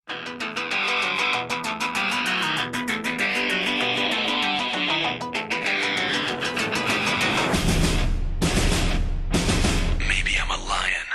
Maybe I'm a lion.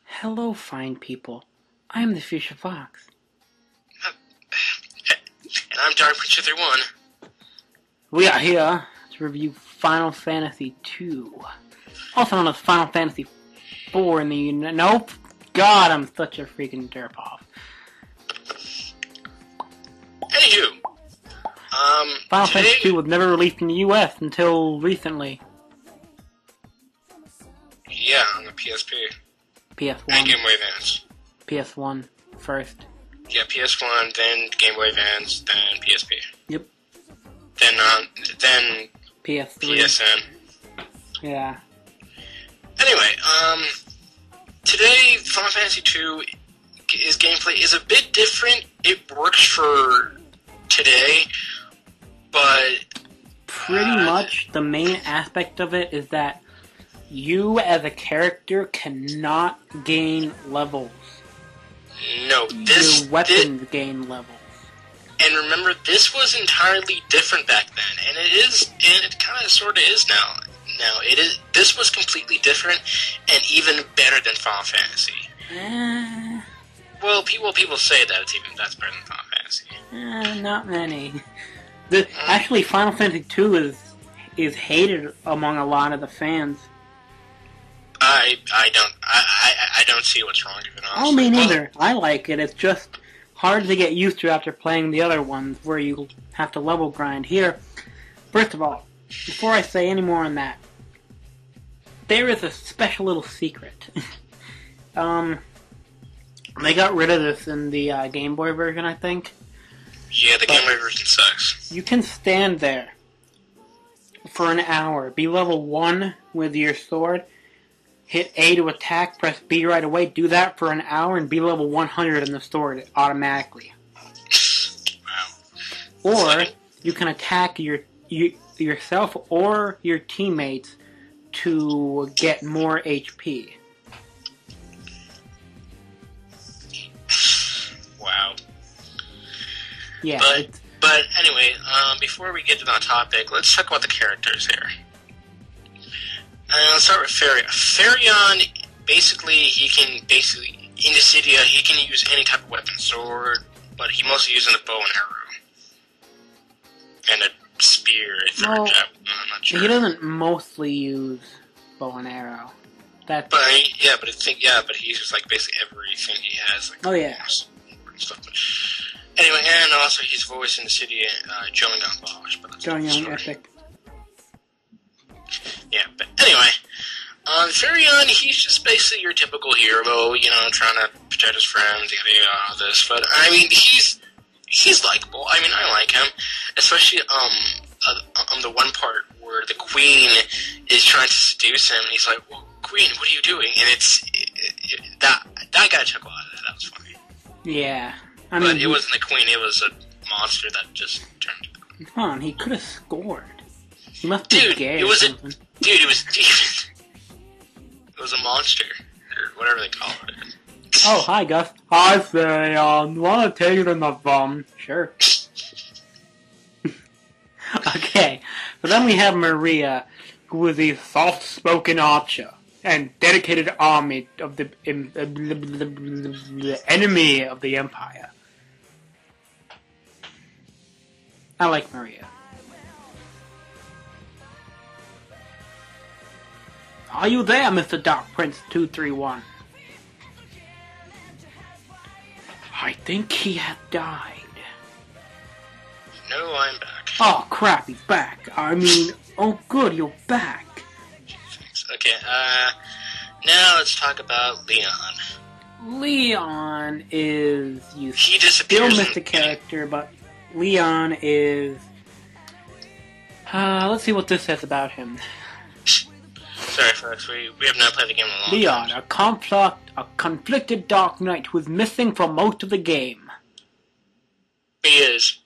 Hello, fine people. I am the Fuchsia Fox. And I'm Dark Preacher 31. We are here to review Final Fantasy II. Also known as Final Fantasy IV in the Nope. God, I'm such a freaking derp-off. Anywho, Final today, Fantasy II was never released in the US until recently. yeah, on the PSP. And PS1. Game Boy Advance. PS1 first. Yeah, PS1, then Game Boy Advance, then PSP. Yep. Then PS3. PSN. Yeah. Anyway, today Final Fantasy II his gameplay is a bit different. It works for today, but Pretty much the main aspect of it is that you as a character cannot gain levels. no, Your weapons gain levels. and remember, this was entirely different back then, and it kind of sort of is now. Now it is. This was completely different, and even better than Final Fantasy. Well, people say that that's better than Final Fantasy. Not many. Actually, Final Fantasy II is hated among a lot of the fans. I don't see what's wrong with it. Honestly. Oh, me neither. I like it. It's just hard to get used to after playing the other ones, where you have to level grind. Here, first of all, before I say any more on that, there is a special little secret. They got rid of this in the Game Boy version, I think. Yeah, the Game Boy version sucks. You can stand there for an hour, be level 1 with your sword, hit A to attack, press B right away, do that for an hour, and be level 100 in the sword automatically. Wow. Or you can attack yourself or your teammates to get more HP. Wow. Yeah. But anyway, before we get to that topic, let's talk about the characters here. Let's start with Farion. Farion, he can in Dissidia, he can use any type of weapon, sword, but he mostly uses a bow and arrow. And a spear, I'm not sure. He doesn't mostly use bow and arrow. But he uses like basically everything he has. Like, oh yeah. Stuff. But anyway, and also his voice in the city, Jong-young Bosch. Jong-young Epic. Yeah, but anyway, Farion, he's just basically your typical hero, trying to protect his friends, all this. But I mean, he's likable. I mean, I like him, especially on the one part where the Queen is trying to seduce him, and he's like, "Well, Queen, what are you doing?" And that got a chuckle out of that. That was funny. Yeah, but it wasn't the Queen; it was a monster that just turned to the Queen. Come on, he could have scored. He must be gay. It was a demon. It was a monster, or whatever they call it. Oh, hi, Gus. Hi, Furion. Want to take it in the bum? Sure. Okay, so then we have Maria, who is a soft-spoken archer and dedicated army of the enemy of the Empire. I like Maria. Are you there, Mr. Dark Prince 231? I think he had died. No, I'm back. Oh crap, he's back. I mean, oh good, you're back. Thanks. Okay, now let's talk about Leon. Leon is... You He still disappears. missed a character, but Leon is... let's see what this says about him. Sorry, folks, we have not played the game in a long Leon, time. a conflicted Dark Knight who is missing for most of the game. He is.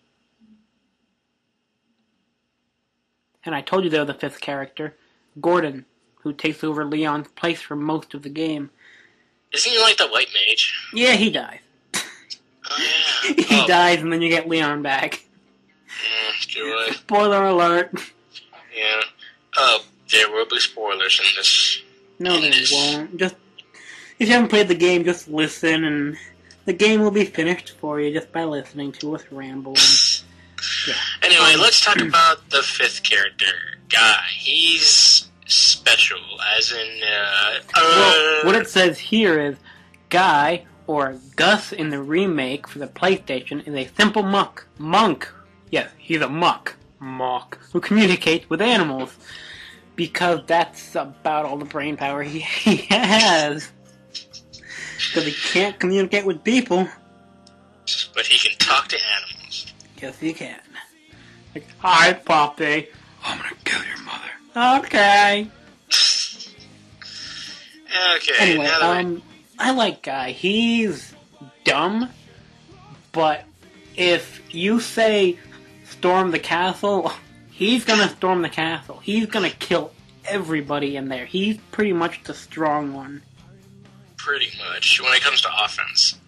And I told you they're the fifth character, Gordon, who takes over Leon's place for most of the game. Isn't he like the white mage? Yeah, he dies. Oh, yeah. He dies and then you get Leon back. Joy. Spoiler alert. Yeah. Oh, there will be spoilers in this. No, they won't. Just, if you haven't played the game, just listen and the game will be finished for you just by listening to us ramble. And, yeah. Anyway, let's talk about the fifth character, Guy. He's special, as in, Well, what it says here is, Guy, or Gus in the remake for the PlayStation, is a simple monk. Yes, he's a monk, who communicates with animals. Because that's about all the brain power he has. Because he can't communicate with people. but he can talk to animals. Yes, he can. Like, hi, Poppy. I'm gonna kill your mother. Okay. Okay, Anyway, now that I like Guy. He's dumb, but if you say storm the castle, he's gonna storm the castle. He's gonna kill everybody in there. He's pretty much the strong one. pretty much, when it comes to offense.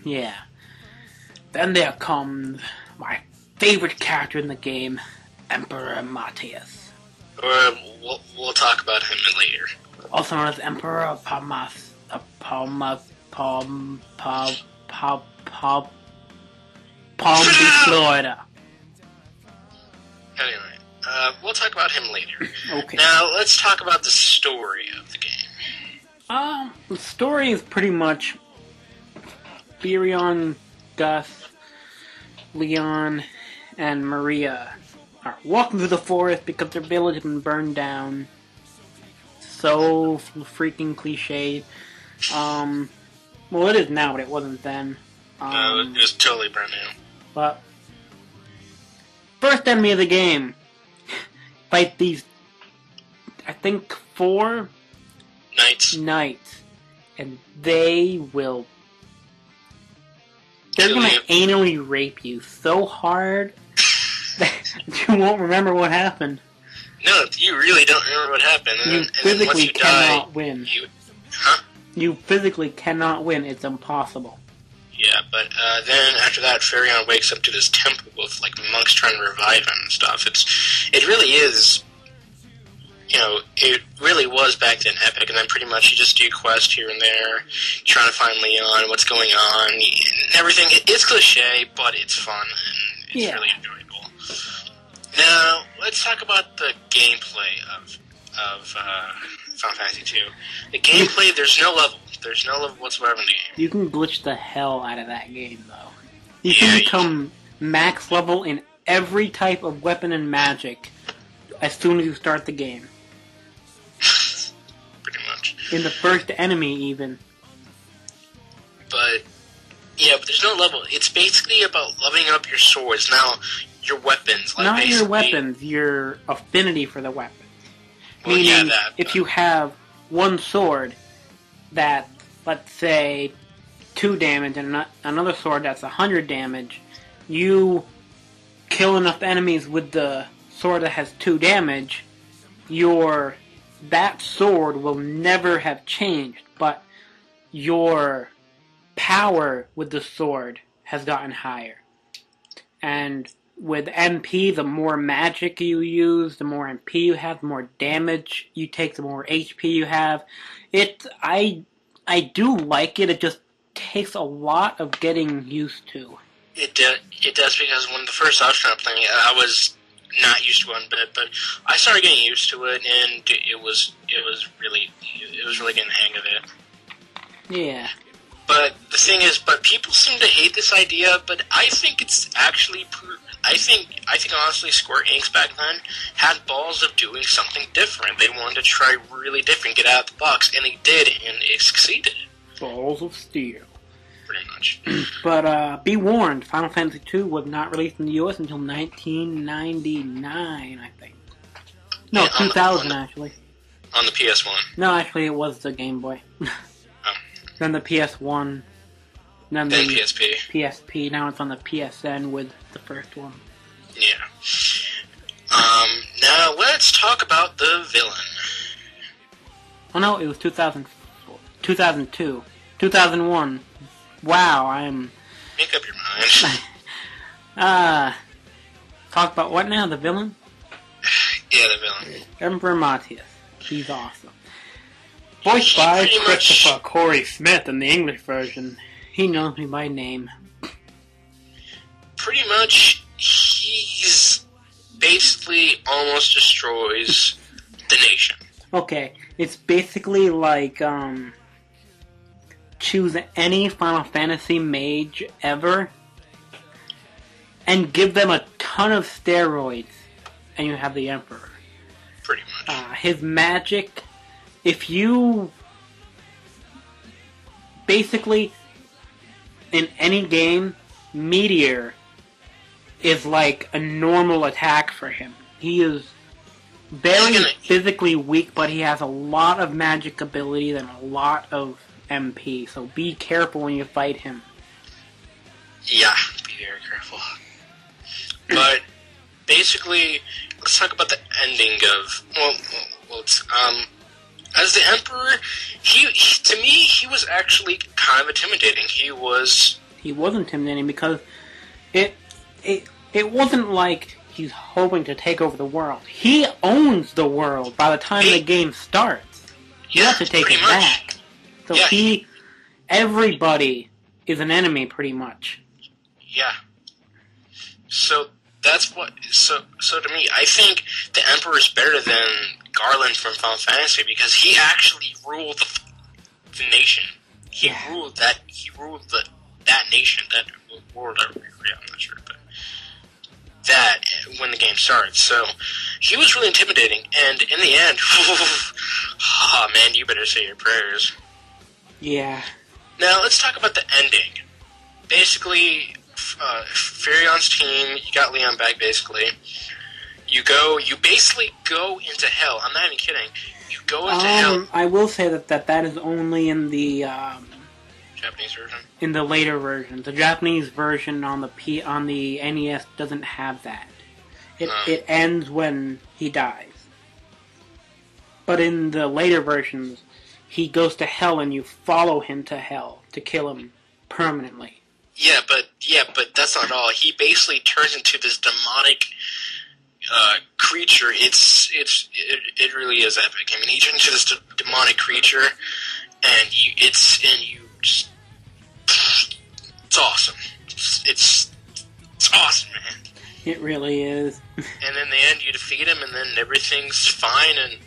Yeah. Then there comes my favorite character in the game, Emperor Matthias. We'll talk about him later. Also known as Emperor Palm Beach, Florida. Anyway, we'll talk about him later. Okay. Now, let's talk about the story of the game. The story is pretty much Furion, Gus, Leon, and Maria are walking through the forest because their village has been burned down. So freaking cliched. Well, it is now, but it wasn't then. It was totally brand new. But first enemy of the game, fight these, I think, 4 knights, and they're gonna anally rape you so hard that you won't remember what happened. No, you really don't remember what happened. You physically cannot win. You physically cannot win. It's impossible. Yeah, but then after that, Furion wakes up to this temple with like monks trying to revive him and stuff. It really is, it really was back then epic. And then pretty much you just do quests here and there, trying to find Leon, what's going on, and everything. It's cliche, but it's fun and it's really enjoyable. Now let's talk about the gameplay of Final Fantasy II. The gameplay, there's no level. There's no level whatsoever in the game. You can glitch the hell out of that game, though. You can become max level in every type of weapon and magic as soon as you start the game. Pretty much. In the first enemy, even. But there's no level. It's basically about leveling up your swords. Now, your weapons. Like Not your weapons, your affinity for the weapon. Well, Meaning, if you have one sword that, let's say, 2 damage, and another sword that's 100 damage, you kill enough enemies with the sword that has 2 damage, your that sword will never have changed, but your power with the sword has gotten higher. And with MP, the more magic you use, the more MP you have, the more damage you take, the more HP you have. I do like it. It just takes a lot of getting used to. It does, because when the first I was trying to play it, I was not used to one bit, but I started getting used to it, and it was really getting the hang of it. Yeah. But the thing is, people seem to hate this idea, but I think it's actually, I think honestly Square Enix back then had balls of doing something different. They wanted to try really different, get out of the box, and they did, and it succeeded. Balls of steel. Pretty much. But be warned, Final Fantasy II was not released in the US until 1999, I think. No, 2000 actually. On the PS1. No, actually it was the Game Boy. Then the PS1. Then the PSP. PSP. Now it's on the PSN with the first one. Yeah. Now let's talk about the villain. Oh no, it was 2004. 2002. 2001. Wow, I'm... Make up your mind. Talk about what now? The villain? Yeah, the villain. Emperor Matthias. He's awesome. Voiced by Christopher Corey Smith in the English version. He knows me by name. Pretty much, he's basically almost destroys the nation. Okay, it's basically like, choose any Final Fantasy mage ever and give them a ton of steroids and you have the Emperor. Pretty much. His magic, if you... Basically, in any game, Meteor is like a normal attack for him. He is very physically weak, but he has a lot of magic ability and a lot of MP, so be careful when you fight him. Yeah, be very careful. But basically, let's talk about the ending of as the Emperor. To me, he was actually kind of intimidating. He was intimidating because it wasn't like he's hoping to take over the world. He owns the world by the time the game starts. You have to take it back. So everybody is an enemy, pretty much. Yeah. So that's what. So to me, I think the Emperor is better than Garland from Final Fantasy because he actually ruled the nation. He ruled that. He ruled that nation, that world. I'm not sure, but that when the game starts. So he was really intimidating, and in the end, oh man, you better say your prayers. Yeah. Now, let's talk about the ending. Basically, Furion's team, you got Leon back, basically. You basically go into hell. I'm not even kidding. You go into hell. I will say that is only in the, Japanese version? In the later version. The Japanese version on the NES doesn't have that. It ends when he dies. But in the later versions, he goes to hell and you follow him to hell to kill him permanently. Yeah, but that's not all. He basically turns into this demonic creature. It really is epic. I mean, he turns into this demonic creature, and it's awesome. It's awesome, man. It really is. And in the end, you defeat him, and then everything's fine, and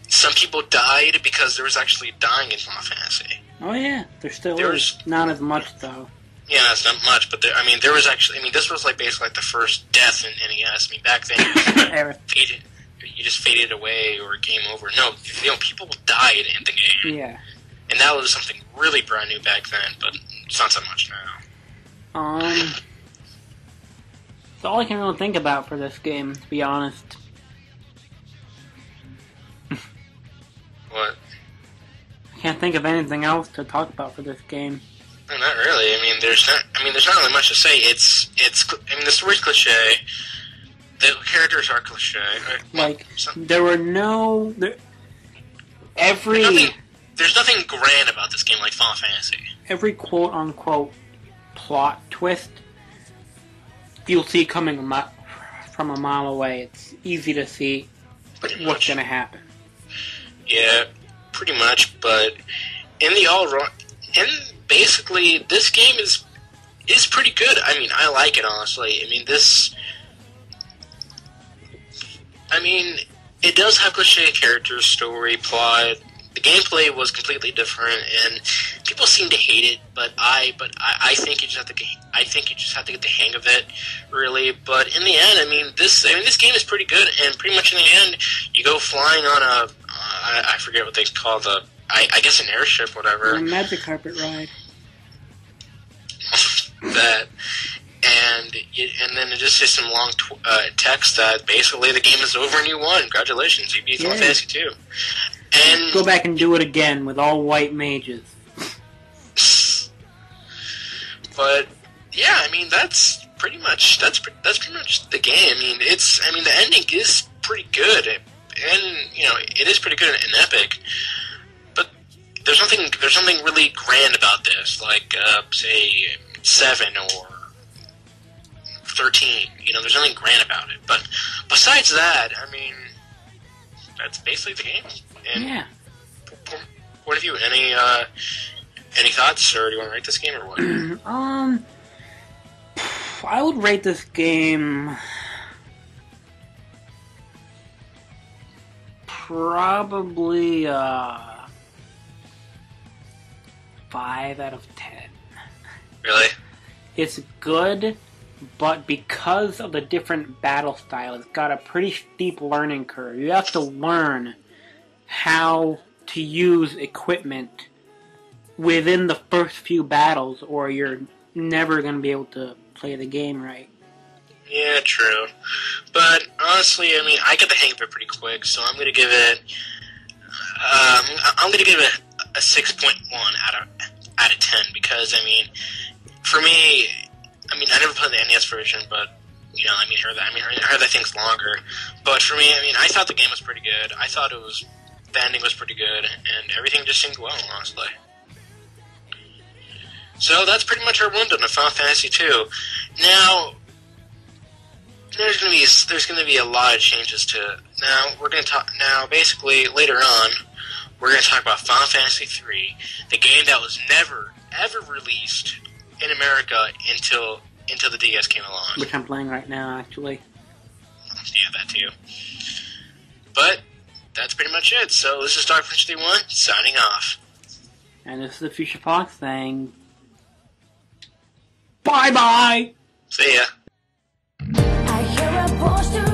some people died because there was actually dying in Final Fantasy. Oh yeah, there still is. Not as much though. Yeah, it's not much, but there was actually. I mean, this was basically the first death in NES. I mean, back then you just faded away or game over. No, people died in the game. Yeah. And that was something really brand new back then, but it's not so much now. That's all I can really think about for this game, to be honest. What? I can't think of anything else to talk about for this game. No, not really. I mean, there's not really much to say. The story's cliche. The characters are cliche. Like, there were no... There's nothing grand about this game like Final Fantasy. Every quote-unquote plot twist you'll see coming from a mile away. It's easy to see what's going to happen. Yeah, pretty much, but basically, this game is pretty good. I mean, I like it, honestly. It does have cliche characters, story, plot. The gameplay was completely different, and people seem to hate it. But I think you just have to get the hang of it, really. But in the end, this game is pretty good, and pretty much in the end, you go flying on I forget what they call I guess an airship, whatever. A magic carpet ride. That. And then it just says some long text that basically the game is over and you won. Congratulations, you beat Final Fantasy 2. And go back and do it again with all white mages. But yeah, that's pretty much the game. The ending is pretty good, and it is pretty good and epic. But there's something really grand about this, like say 7 or 13. There's nothing grand about it. But besides that, that's basically the game. And yeah. What have you? Any thoughts, or do you want to rate this game, or what? I would rate this game probably 5 out of 10. Really? It's good, but because of the different battle style, it's got a pretty steep learning curve. You have to learn how to use equipment within the first few battles, or you're never going to be able to play the game right. Yeah, true. But honestly, I get the hang of it pretty quick, so I'm going to give it a 6.1 out of 10, because for me, I never played the NES version, but I heard that thing's longer. But for me, I thought the game was pretty good. I thought the ending was pretty good, and everything just seemed well, honestly. So that's pretty much our rundown of Final Fantasy 2. Now, there's going to be a lot of changes to it. Now we're going to talk. Now, basically, later on, we're going to talk about Final Fantasy 3, the game that was never ever released in America until the DS came along. Which I'm playing right now, actually. Yeah, that too. But that's pretty much it. So this is Dark Prince 31 signing off. And this is the Future Fox saying bye bye. See ya. I hear a poster